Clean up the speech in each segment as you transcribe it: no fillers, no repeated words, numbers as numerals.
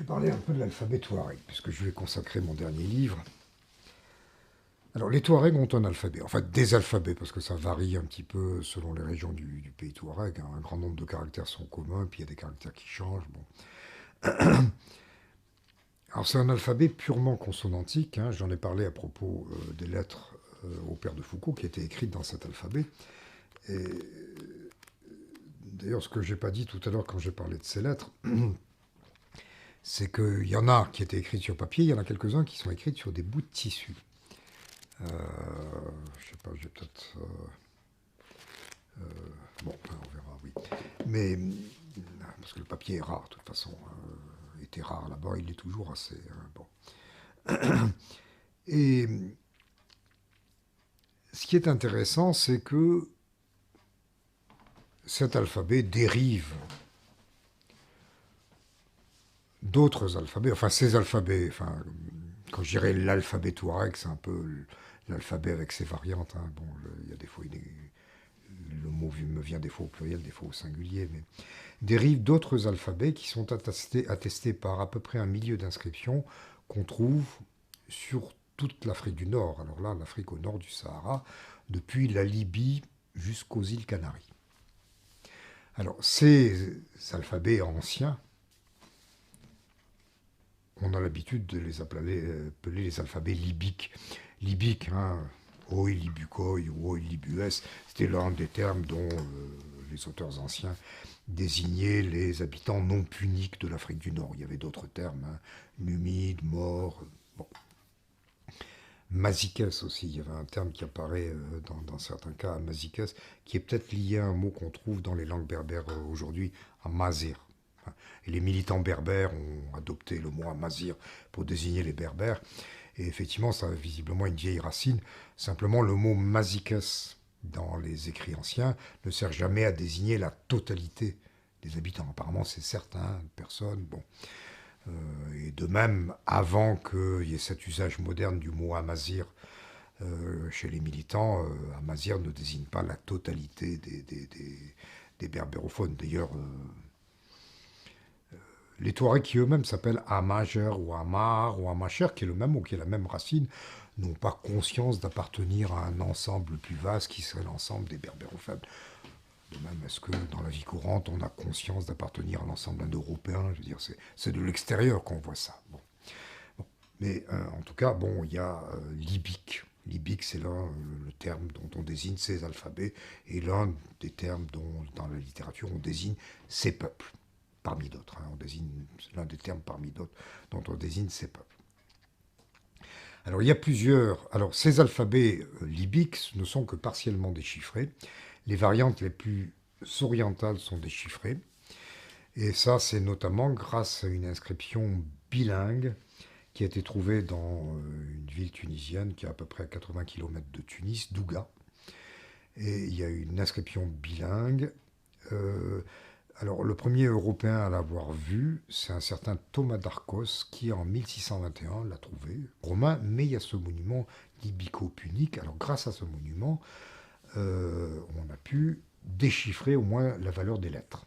vais parler un peu de l'alphabet touareg, puisque je vais consacrer mon dernier livre. Alors, les Touaregs ont un alphabet, enfin des alphabets, parce que ça varie un petit peu selon les régions du pays Touareg, hein. Un grand nombre de caractères sont communs, puis il y a des caractères qui changent. Bon. Alors, c'est un alphabet purement consonantique, hein. J'en ai parlé à propos des lettres au père de Foucault, qui étaient écrites dans cet alphabet. Et d'ailleurs, ce que j'ai pas dit tout à l'heure quand j'ai parlé de ces lettres, c'est qu'il y en a qui étaient écrites sur papier, il y en a quelques-uns qui sont écrites sur des bouts de tissu. Euh, je sais pas, j'ai peut-être. Bon, enfin, on verra, oui. Mais, parce que le papier est rare, de toute façon. Il était rare là-bas, il est toujours assez. Bon. Et ce qui est intéressant, c'est que cet alphabet dérive d'autres alphabets, enfin ces alphabets, enfin, quand je dirais l'alphabet touareg, c'est un peu l'alphabet avec ses variantes, hein. Bon, il y a des fois, le mot me vient des fois au pluriel, des fois au singulier, mais dérivent d'autres alphabets qui sont attestés par à peu près un millier d'inscriptions qu'on trouve sur toute l'Afrique du Nord. Alors là, l'Afrique au nord du Sahara, depuis la Libye jusqu'aux îles Canaries. Alors, ces alphabets anciens, on a l'habitude de les appeler les alphabets libyques. Libyques, hein, Oi Libukoi ou Oi Libuès, c'était l'un des termes dont les auteurs anciens désignaient les habitants non puniques de l'Afrique du Nord. Il y avait d'autres termes, hein, Numides, Morts. Bon. Mazikès aussi, il y avait un terme qui apparaît dans certains cas, Mazikès, qui est peut-être lié à un mot qu'on trouve dans les langues berbères aujourd'hui, Amazir. Et les militants berbères ont adopté le mot Amazir pour désigner les berbères. Et effectivement, ça a visiblement une vieille racine. Simplement, le mot Mazikès dans les écrits anciens ne sert jamais à désigner la totalité des habitants. Apparemment, c'est certaines personnes. Bon. Et de même, avant qu'il y ait cet usage moderne du mot Amazir chez les militants, Amazir ne désigne pas la totalité des berbérophones. D'ailleurs, les Touaregs qui eux-mêmes s'appellent Amager ou Amar ou Amacher, qui est le même mot, qui est la même racine, n'ont pas conscience d'appartenir à un ensemble plus vaste qui serait l'ensemble des berbérophones. De même, est-ce que dans la vie courante, on a conscience d'appartenir à l'ensemble d'un Européen? Je veux dire, c'est de l'extérieur qu'on voit ça. Bon. Bon. Mais en tout cas, bon, il y a libyque. Libyque, c'est là le terme dont on désigne ces alphabets et l'un des termes dont, dans la littérature, on désigne ces peuples, parmi d'autres. Hein. On désigne l'un des termes parmi d'autres dont on désigne ces peuples. Alors, il y a plusieurs. Alors, ces alphabets libyques ne sont que partiellement déchiffrés. Les variantes les plus orientales sont déchiffrées. Et ça, c'est notamment grâce à une inscription bilingue qui a été trouvée dans une ville tunisienne qui est à peu près à 80 km de Tunis, Douga. Et il y a une inscription bilingue. Alors, le premier Européen à l'avoir vu, c'est un certain Thomas d'Arcos qui, en 1621, l'a trouvé, romain, mais il y a ce monument libyco-punique. Alors, grâce à ce monument, on a pu déchiffrer au moins la valeur des lettres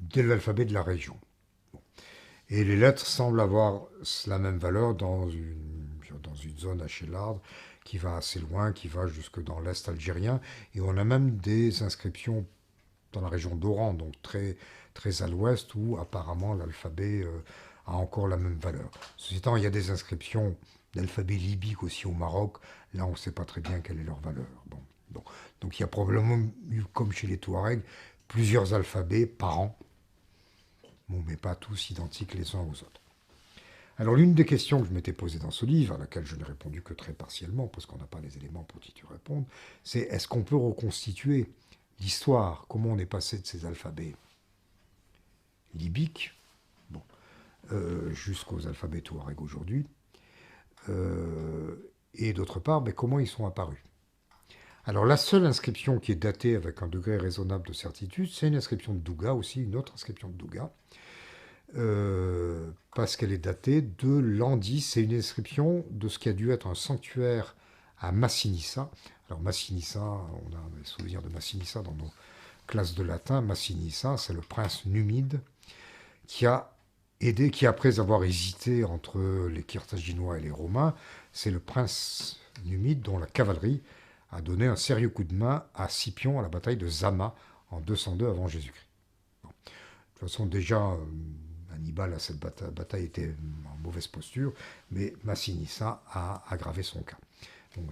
de l'alphabet de la région. Bon. Et les lettres semblent avoir la même valeur dans une zone assez large qui va assez loin, qui va jusque dans l'est algérien. Et on a même des inscriptions dans la région d'Oran, donc très, très à l'ouest, où apparemment l'alphabet a encore la même valeur. Ceci étant, il y a des inscriptions d'alphabet libyque aussi au Maroc. Là, on ne sait pas très bien quelle est leur valeur. Bon. Bon. Donc il y a probablement eu, comme chez les Touaregs, plusieurs alphabets par an. Bon, mais pas tous identiques les uns aux autres. Alors l'une des questions que je m'étais posée dans ce livre, à laquelle je n'ai répondu que très partiellement, parce qu'on n'a pas les éléments pour y répondre, c'est est-ce qu'on peut reconstituer l'histoire, comment on est passé de ces alphabets libyques, bon, jusqu'aux alphabets touareg aujourd'hui, et d'autre part, mais comment ils sont apparus. Alors la seule inscription qui est datée avec un degré raisonnable de certitude, c'est une inscription de Douga aussi, une autre inscription de Douga, parce qu'elle est datée de l'an 10. C'est une inscription de ce qui a dû être un sanctuaire à Massinissa. Alors Massinissa, on a des souvenirs de Massinissa dans nos classes de latin. Massinissa, c'est le prince numide qui a qui après avoir hésité entre les Carthaginois et les Romains, c'est le prince numide dont la cavalerie a donné un sérieux coup de main à Scipion à la bataille de Zama en 202 avant Jésus-Christ. Bon. De toute façon, déjà, Hannibal à cette bataille était en mauvaise posture, mais Massinissa a aggravé son cas. Donc,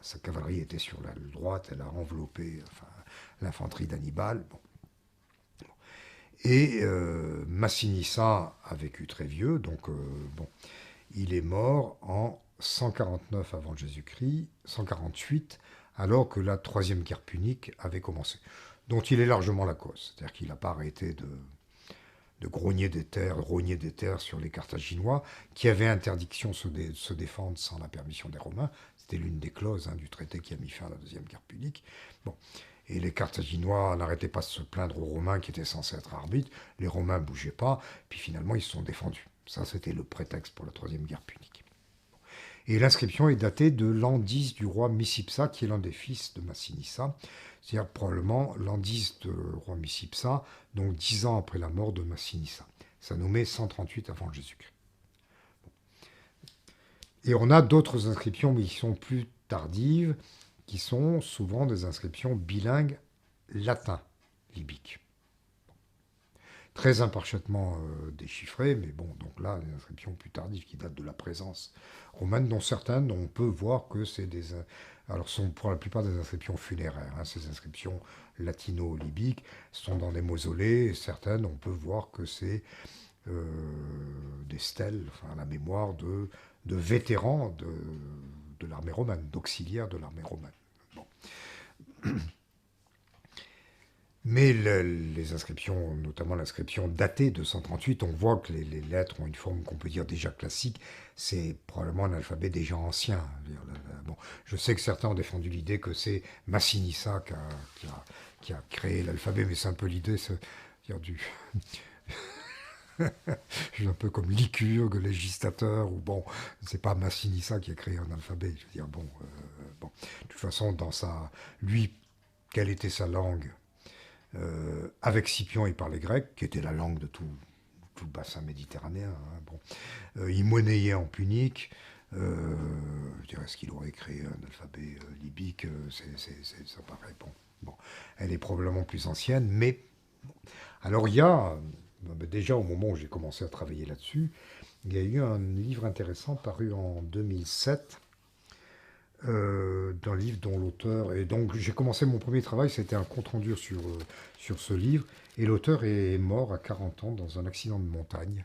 sa cavalerie était sur la droite, elle a enveloppé l'infanterie d'Hannibal. Bon. Et Massinissa a vécu très vieux, donc il est mort en 149 avant Jésus-Christ, 148, alors que la troisième guerre punique avait commencé, dont il est largement la cause. C'est-à-dire qu'il n'a pas arrêté de rogner des terres sur les Carthaginois, qui avaient interdiction de se défendre sans la permission des Romains. C'était l'une des clauses du traité qui a mis fin à la deuxième guerre punique. Bon. Et les Carthaginois n'arrêtaient pas de se plaindre aux Romains qui étaient censés être arbitres. Les Romains ne bougeaient pas, puis finalement ils se sont défendus. Ça, c'était le prétexte pour la troisième guerre punique. Et l'inscription est datée de l'an 10 du roi Micipsa, qui est l'un des fils de Massinissa. C'est-à-dire probablement l'an 10 du roi Micipsa, donc 10 ans après la mort de Massinissa. Ça nous met 138 avant Jésus-Christ. Et on a d'autres inscriptions, mais qui sont plus tardives, qui sont souvent des inscriptions bilingues latin-libiques. Très imparfaitement déchiffrées, mais bon, donc là, des inscriptions plus tardives qui datent de la présence romaine, dont certaines, on peut voir que c'est des... Alors, sont pour la plupart des inscriptions funéraires. Ces inscriptions latino-libiques sont dans des mausolées, et certaines, on peut voir que c'est des stèles, à la mémoire de vétérans de l'armée romaine, d'auxiliaires de l'armée romaine. Bon. Mais les inscriptions, notamment l'inscription datée de 138, on voit que les lettres ont une forme qu'on peut dire déjà classique. C'est probablement un alphabet déjà ancien. Bon, je sais que certains ont défendu l'idée que c'est Massinissa qui a créé l'alphabet, mais c'est un peu l'idée, du... Je suis un peu comme Lycurgue, législateur, ou bon, c'est pas Massinissa qui a créé un alphabet. Je veux dire, bon. De toute façon, lui, quelle était sa langue? Avec Scipion, il parlait grec, qui était la langue de tout le bassin méditerranéen. Il monnayait en punique. Je dirais, est-ce qu'il aurait créé un alphabet libique? Ça paraît bon. Bon. Elle est probablement plus ancienne, mais... Alors, il y a... Déjà, au moment où j'ai commencé à travailler là-dessus, il y a eu un livre intéressant paru en 2007, d'un livre dont l'auteur... Et donc, j'ai commencé mon premier travail, c'était un compte-rendu sur ce livre, et l'auteur est mort à 40 ans dans un accident de montagne.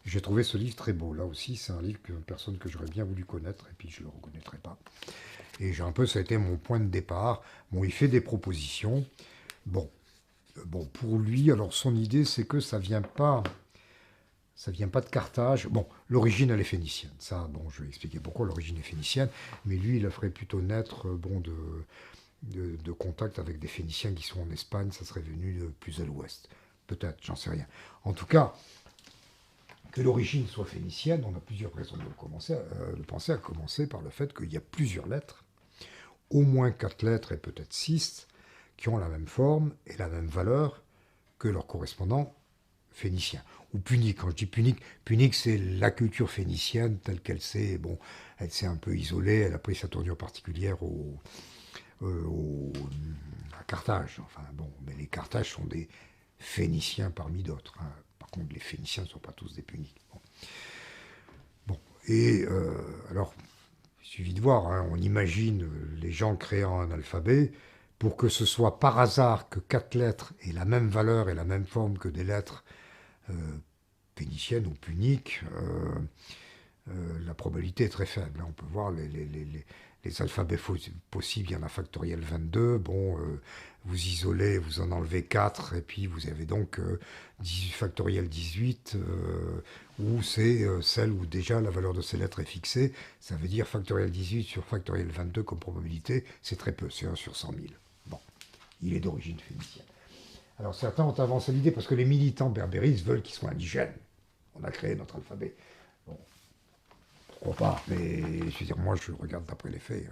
J'ai trouvé ce livre très beau. Là aussi, c'est un livre qu'une personne que j'aurais bien voulu connaître, et puis je ne le reconnaîtrai pas. Et ça a été mon point de départ. Bon, il fait des propositions. Bon, pour lui, alors son idée, c'est que ça vient pas de Carthage. Bon, l'origine, elle est phénicienne. Ça, bon, je vais expliquer pourquoi l'origine est phénicienne. Mais lui, il la ferait plutôt naître, de contact avec des Phéniciens qui sont en Espagne. Ça serait venu de plus à l'ouest. Peut-être, j'en sais rien. En tout cas, que l'origine soit phénicienne, on a plusieurs raisons de penser, à commencer par le fait qu'il y a plusieurs lettres, au moins 4 lettres et peut-être 6, qui ont la même forme et la même valeur que leur correspondant phénicien. Ou punique. Quand je dis punique, c'est la culture phénicienne telle qu'elle s'est, elle s'est un peu isolée, elle a pris sa tournure particulière à Carthage. Mais les Carthages sont des Phéniciens parmi d'autres. Par contre, les Phéniciens ne sont pas tous des puniques. Et alors, il suffit de voir, on imagine les gens créant un alphabet, pour que ce soit par hasard que 4 lettres aient la même valeur et la même forme que des lettres phéniciennes ou puniques, la probabilité est très faible. On peut voir les alphabets possibles, il y en a factoriel 22. Vous isolez, vous en enlevez 4, et puis vous avez donc factoriel 18, où c'est celle où déjà la valeur de ces lettres est fixée. Ça veut dire factoriel 18 sur factoriel 22 comme probabilité, c'est très peu, c'est 1 sur 100 000. Bon, il est d'origine phénicienne. Alors certains ont avancé l'idée, parce que les militants berbéristes veulent qu'il soit indigène. On a créé notre alphabet. Bon, pourquoi pas, mais je veux dire, moi je regarde d'après les faits.